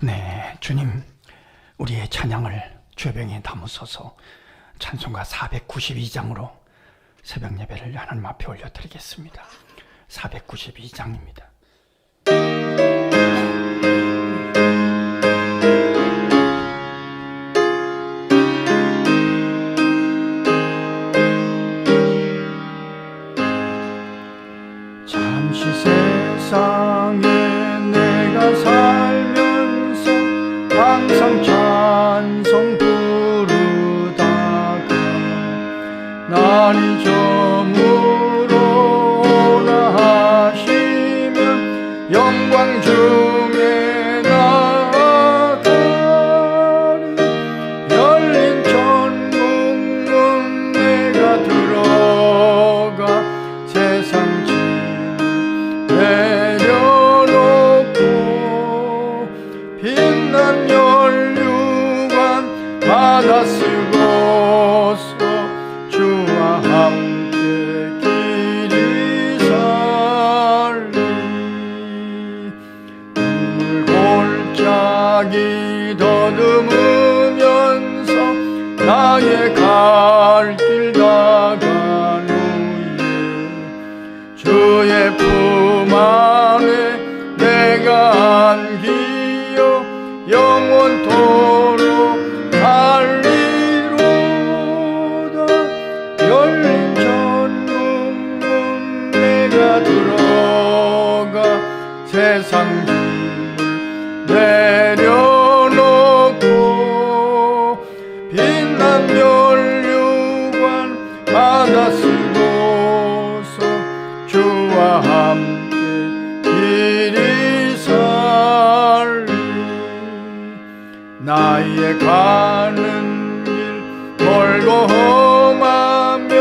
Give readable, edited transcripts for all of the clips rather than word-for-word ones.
네, 주님, 우리의 찬양을 죄병에 담으소서. 찬송가 492장으로 새벽 예배를 하나님 앞에 올려드리겠습니다. 492장입니다. 잠시 세상에 내가 살면서 항상 찬송 부르다가 날 잊어물어오라 하시면 영광 중에 나아가리. 열린 천국문 내가 들어가 세상 내려놓고 빛난 혈류관 받아 쓰고서 주와 함께 길이 살리. 눈물 골짜기 더듬으면서 나의 갈 길 나간 후에 주의 품 안에 내가 안기어 영원토록 살리로다. 열린 천국문 내가 들어가 세상 짐을 내려놓고 빛난 면류관 받아 쓰고서 주와 함께 길이 살리. 나의 가는 길 멀고 험하며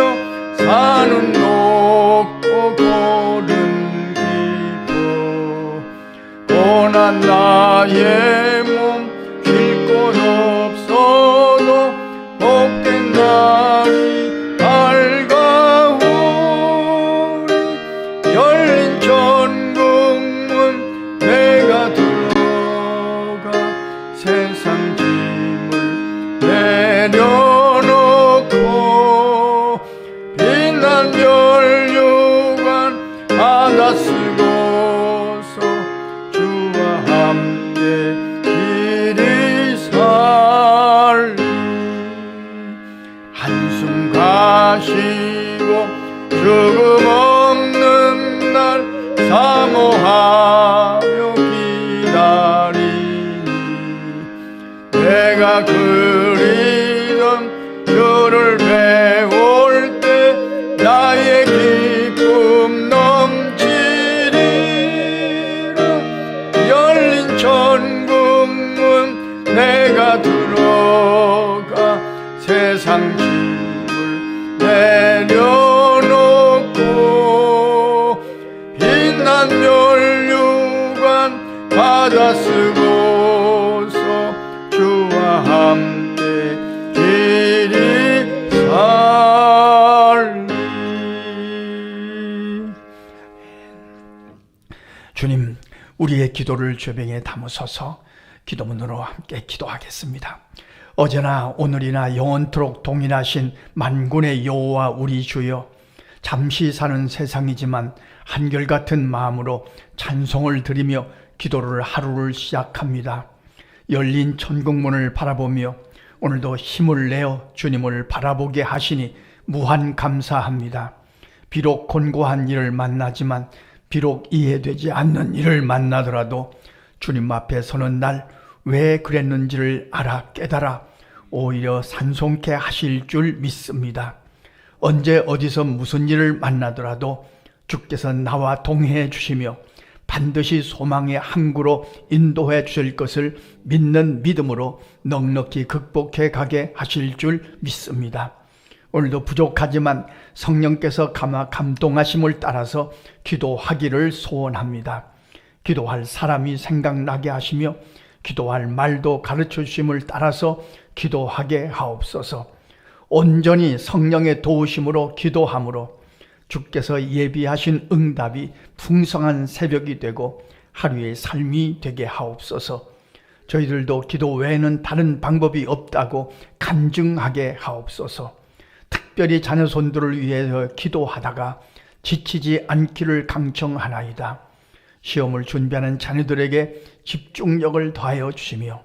산은 높고 골은 깊어 고난 나의 몸 쉴 곳 없어도 복된 날이 밝아오리. 열린 천국문 내가 들어가 세상 짐을 내려놓고 빛난 면류관 받아 쓰고서 주와 함께 길이 살리. 한숨 가시고 죽음 없는 날 사모하며 기다리니 내가 그리던 주를 배울 때 나의 기쁨 넘치리라. 열린 천국문 내가 들어가 세상 짐을 내려놓고 빛난 면류관 받아 쓰고서 주와 함께 길이 살리. 주님, 우리의 기도를 죄병에 담으소서. 기도문으로 함께 기도하겠습니다. 어제나 오늘이나 영원토록 동일하신 만군의 여호와 우리 주여, 잠시 사는 세상이지만 한결같은 마음으로 찬송을 드리며 기도를 하루를 시작합니다. 열린 천국문을 바라보며 오늘도 힘을 내어 주님을 바라보게 하시니 무한 감사합니다. 비록 곤고한 일을 만나지만, 비록 이해되지 않는 일을 만나더라도 주님 앞에 서는 날 왜 그랬는지를 알아 깨달아 오히려 산송케 하실 줄 믿습니다. 언제 어디서 무슨 일을 만나더라도 주께서 나와 동행해 주시며 반드시 소망의 항구로 인도해 주실 것을 믿는 믿음으로 넉넉히 극복해 가게 하실 줄 믿습니다. 오늘도 부족하지만 성령께서 감동하심을 따라서 기도하기를 소원합니다. 기도할 사람이 생각나게 하시며 기도할 말도 가르쳐 주심을 따라서 기도하게 하옵소서. 온전히 성령의 도우심으로 기도함으로 주께서 예비하신 응답이 풍성한 새벽이 되고 하루의 삶이 되게 하옵소서. 저희들도 기도 외에는 다른 방법이 없다고 간증하게 하옵소서. 특별히 자녀 손들을 위해서 기도하다가 지치지 않기를 강청하나이다. 시험을 준비하는 자녀들에게 집중력을 더하여 주시며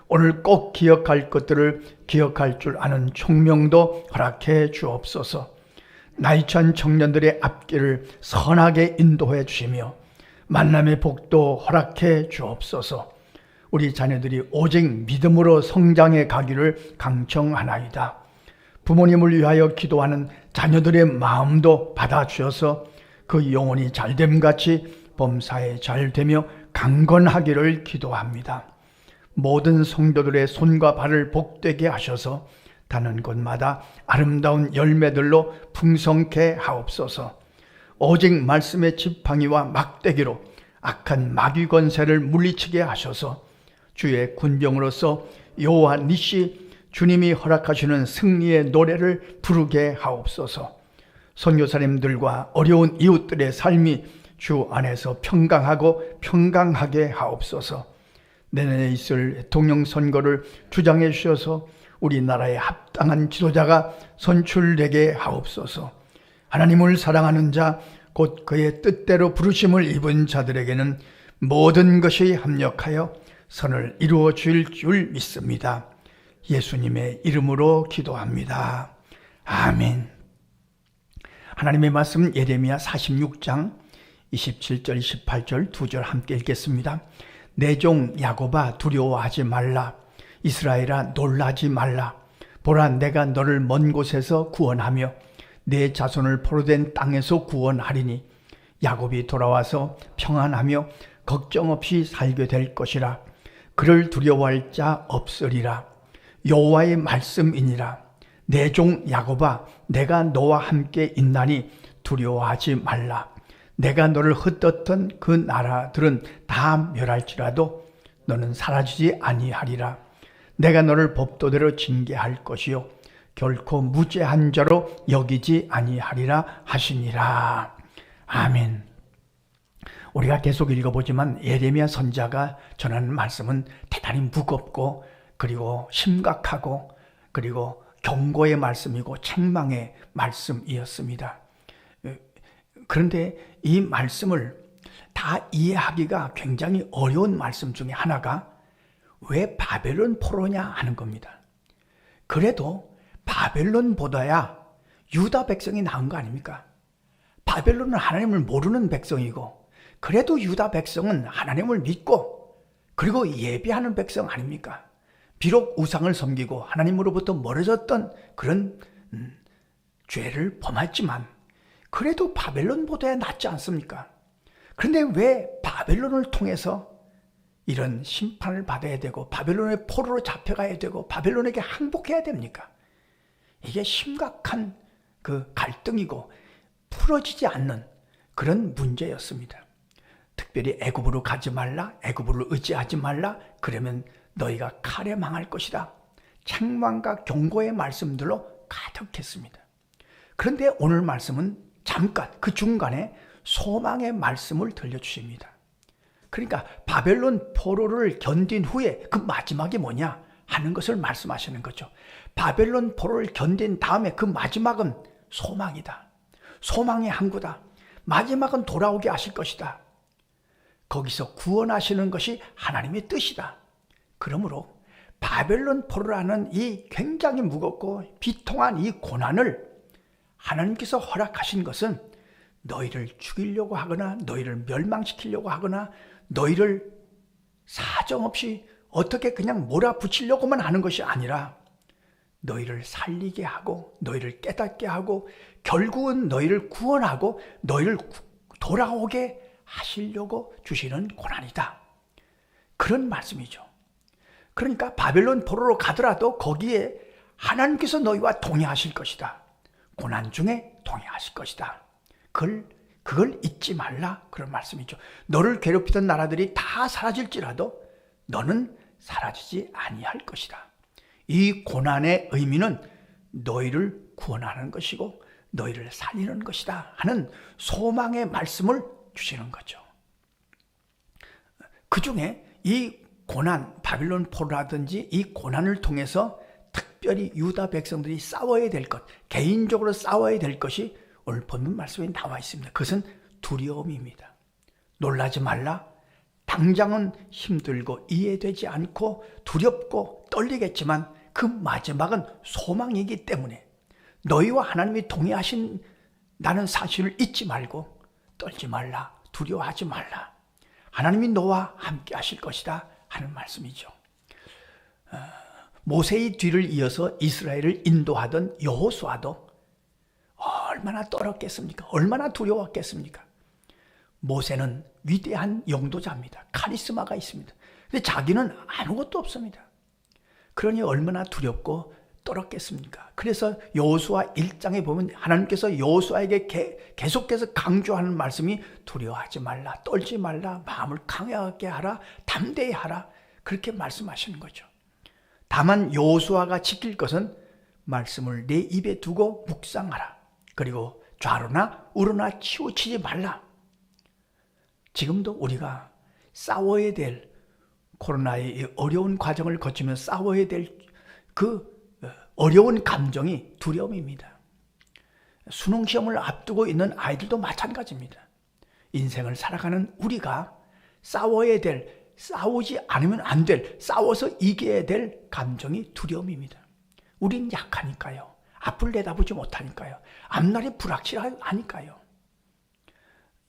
오늘 꼭 기억할 것들을 기억할 줄 아는 총명도 허락해 주옵소서. 나이찬 청년들의 앞길을 선하게 인도해 주시며 만남의 복도 허락해 주옵소서. 우리 자녀들이 오직 믿음으로 성장해 가기를 강청하나이다. 부모님을 위하여 기도하는 자녀들의 마음도 받아주셔서 그 영혼이 잘됨같이 범사에 잘되며 강건하기를 기도합니다. 모든 성도들의 손과 발을 복되게 하셔서 가는 곳마다 아름다운 열매들로 풍성케 하옵소서. 오직 말씀의 지팡이와 막대기로 악한 마귀 권세를 물리치게 하셔서 주의 군병으로서 여호와 니시 주님이 허락하시는 승리의 노래를 부르게 하옵소서. 선교사님들과 어려운 이웃들의 삶이 주 안에서 평강하고 평강하게 하옵소서. 내년에 있을 대통령 선거를 주장해 주셔서 우리나라에 합당한 지도자가 선출되게 하옵소서. 하나님을 사랑하는 자, 곧 그의 뜻대로 부르심을 입은 자들에게는 모든 것이 합력하여 선을 이루어 줄 줄 믿습니다. 예수님의 이름으로 기도합니다. 아멘. 하나님의 말씀 예레미야 46장 27절 28절 2절 함께 읽겠습니다. 내 종 야곱아 두려워하지 말라. 이스라엘아 놀라지 말라. 보라 내가 너를 먼 곳에서 구원하며 내 자손을 포로된 땅에서 구원하리니 야곱이 돌아와서 평안하며 걱정 없이 살게 될 것이라. 그를 두려워할 자 없으리라. 여호와의 말씀이니라. 내 종 야곱아 내가 너와 함께 있나니 두려워하지 말라. 내가 너를 흩었던 그 나라들은 다 멸할지라도 너는 사라지지 아니하리라. 내가 너를 법도대로 징계할 것이요 결코 무죄한 자로 여기지 아니하리라 하시니라. 아멘. 우리가 계속 읽어보지만 예레미야 선지자가 전하는 말씀은 대단히 무겁고 그리고 심각하고 그리고 경고의 말씀이고 책망의 말씀이었습니다. 그런데 이 말씀을 다 이해하기가 굉장히 어려운 말씀 중에 하나가 왜 바벨론 포로냐 하는 겁니다. 그래도 바벨론보다야 유다 백성이 나은 거 아닙니까? 바벨론은 하나님을 모르는 백성이고 그래도 유다 백성은 하나님을 믿고 그리고 예배하는 백성 아닙니까? 비록 우상을 섬기고 하나님으로부터 멀어졌던 그런 죄를 범했지만 그래도 바벨론보다 낫지 않습니까? 그런데 왜 바벨론을 통해서 이런 심판을 받아야 되고 바벨론의 포로로 잡혀가야 되고 바벨론에게 항복해야 됩니까? 이게 심각한 그 갈등이고 풀어지지 않는 그런 문제였습니다. 특별히 애굽으로 가지 말라, 애굽으로 의지하지 말라, 그러면 너희가 칼에 망할 것이다. 책망과 경고의 말씀들로 가득했습니다. 그런데 오늘 말씀은 잠깐 그 중간에 소망의 말씀을 들려주십니다. 그러니까 바벨론 포로를 견딘 후에 그 마지막이 뭐냐 하는 것을 말씀하시는 거죠. 바벨론 포로를 견딘 다음에 그 마지막은 소망이다. 소망의 항구다. 마지막은 돌아오게 하실 것이다. 거기서 구원하시는 것이 하나님의 뜻이다. 그러므로 바벨론 포로라는 이 굉장히 무겁고 비통한 이 고난을 하나님께서 허락하신 것은 너희를 죽이려고 하거나 너희를 멸망시키려고 하거나 너희를 사정없이 어떻게 그냥 몰아붙이려고만 하는 것이 아니라 너희를 살리게 하고 너희를 깨닫게 하고 결국은 너희를 구원하고 너희를 돌아오게 하시려고 주시는 고난이다. 그런 말씀이죠. 그러니까 바벨론 포로로 가더라도 거기에 하나님께서 너희와 동행하실 것이다. 고난 중에 동행하실 것이다. 그걸 잊지 말라. 그런 말씀이죠. 너를 괴롭히던 나라들이 다 사라질지라도 너는 사라지지 아니할 것이다. 이 고난의 의미는 너희를 구원하는 것이고 너희를 살리는 것이다 하는 소망의 말씀을 주시는 거죠. 그 중에 이 고난, 바빌론 포로라든지 이 고난을 통해서 특별히 유다 백성들이 싸워야 될 것, 개인적으로 싸워야 될 것이 오늘 본문 말씀에 나와 있습니다. 그것은 두려움입니다. 놀라지 말라. 당장은 힘들고 이해되지 않고 두렵고 떨리겠지만 그 마지막은 소망이기 때문에 너희와 하나님이 동행하신다는 사실을 잊지 말고 떨지 말라. 두려워하지 말라. 하나님이 너와 함께 하실 것이다 하는 말씀이죠. 모세의 뒤를 이어서 이스라엘을 인도하던 여호수아도 얼마나 떨었겠습니까? 얼마나 두려웠겠습니까? 모세는 위대한 영도자입니다. 카리스마가 있습니다. 근데 자기는 아무것도 없습니다. 그러니 얼마나 두렵고 떨었겠습니까? 그래서 여호수아 1장에 보면 하나님께서 여호수아에게 계속해서 강조하는 말씀이 두려워하지 말라, 떨지 말라, 마음을 강하게 하라, 담대히 하라, 그렇게 말씀하시는 거죠. 다만 여호수아가 지킬 것은 말씀을 내 입에 두고 묵상하라. 그리고 좌로나 우로나 치우치지 말라. 지금도 우리가 싸워야 될 코로나의 어려운 과정을 거치면서 싸워야 될 그 어려운 감정이 두려움입니다. 수능시험을 앞두고 있는 아이들도 마찬가지입니다. 인생을 살아가는 우리가 싸워야 될, 싸우지 않으면 안 될, 싸워서 이겨야 될 감정이 두려움입니다. 우린 약하니까요. 앞을 내다보지 못하니까요. 앞날이 불확실하니까요.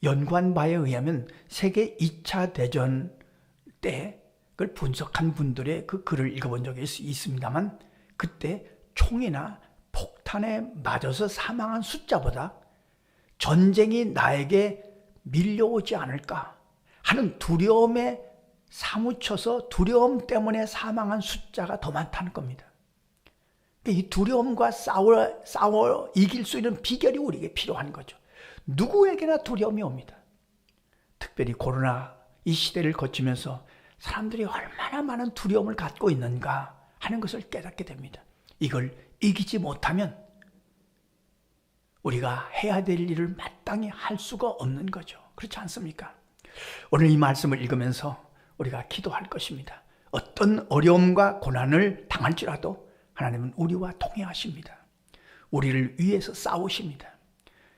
연구한 바에 의하면 세계 2차 대전 때 그걸 분석한 분들의 그 글을 읽어본 적이 있습니다만 그때 총이나 폭탄에 맞아서 사망한 숫자보다 전쟁이 나에게 밀려오지 않을까 하는 두려움에 사무쳐서 두려움 때문에 사망한 숫자가 더 많다는 겁니다. 이 두려움과 싸워 이길 수 있는 비결이 우리에게 필요한 거죠. 누구에게나 두려움이 옵니다. 특별히 코로나 이 시대를 거치면서 사람들이 얼마나 많은 두려움을 갖고 있는가 하는 것을 깨닫게 됩니다. 이걸 이기지 못하면 우리가 해야 될 일을 마땅히 할 수가 없는 거죠. 그렇지 않습니까? 오늘 이 말씀을 읽으면서 우리가 기도할 것입니다. 어떤 어려움과 고난을 당할지라도 하나님은 우리와 동행하십니다. 우리를 위해서 싸우십니다.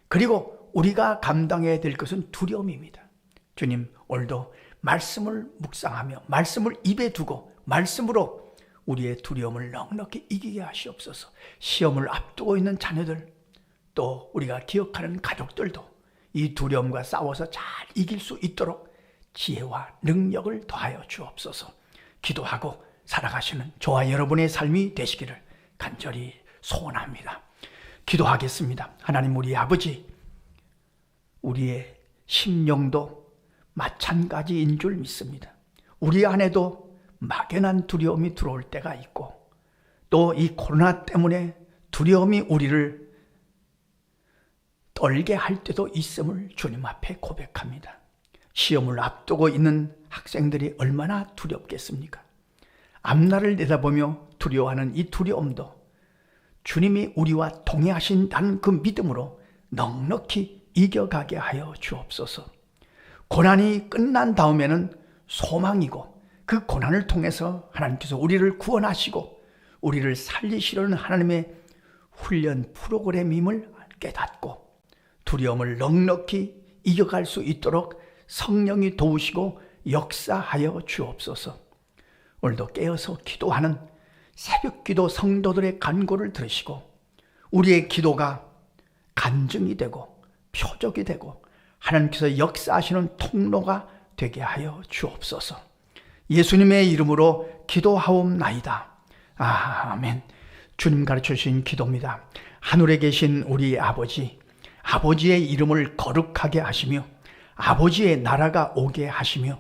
그리고 우리가 감당해야 될 것은 두려움입니다. 주님, 오늘도 말씀을 묵상하며 말씀을 입에 두고 말씀으로 우리의 두려움을 넉넉히 이기게 하시옵소서. 시험을 앞두고 있는 자녀들, 또 우리가 기억하는 가족들도 이 두려움과 싸워서 잘 이길 수 있도록 지혜와 능력을 더하여 주옵소서. 기도하고 살아가시는 저와 여러분의 삶이 되시기를 간절히 소원합니다. 기도하겠습니다. 하나님, 우리 아버지, 우리의 심령도 마찬가지인 줄 믿습니다. 우리 안에도 막연한 두려움이 들어올 때가 있고 또 이 코로나 때문에 두려움이 우리를 떨게 할 때도 있음을 주님 앞에 고백합니다. 시험을 앞두고 있는 학생들이 얼마나 두렵겠습니까? 앞날을 내다보며 두려워하는 이 두려움도 주님이 우리와 동행하신다는 그 믿음으로 넉넉히 이겨가게 하여 주옵소서. 고난이 끝난 다음에는 소망이고 그 고난을 통해서 하나님께서 우리를 구원하시고 우리를 살리시려는 하나님의 훈련 프로그램임을 깨닫고 두려움을 넉넉히 이겨갈 수 있도록 성령이 도우시고 역사하여 주옵소서. 오늘도 깨어서 기도하는 새벽기도 성도들의 간구를 들으시고 우리의 기도가 간증이 되고 표적이 되고 하나님께서 역사하시는 통로가 되게 하여 주옵소서. 예수님의 이름으로 기도하옵나이다. 아멘. 주님 가르쳐주신 기도입니다. 하늘에 계신 우리 아버지, 아버지의 이름을 거룩하게 하시며 아버지의 나라가 오게 하시며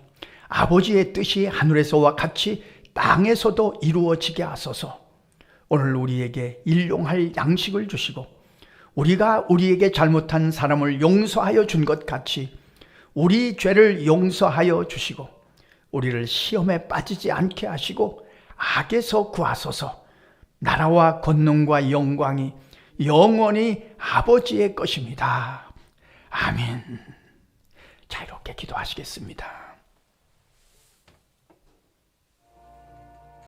아버지의 뜻이 하늘에서와 같이 땅에서도 이루어지게 하소서. 오늘 우리에게 일용할 양식을 주시고 우리가 우리에게 잘못한 사람을 용서하여 준 것 같이 우리 죄를 용서하여 주시고 우리를 시험에 빠지지 않게 하시고 악에서 구하소서. 나라와 권능과 영광이 영원히 아버지의 것입니다. 아멘. 자, 이렇게 기도하시겠습니다.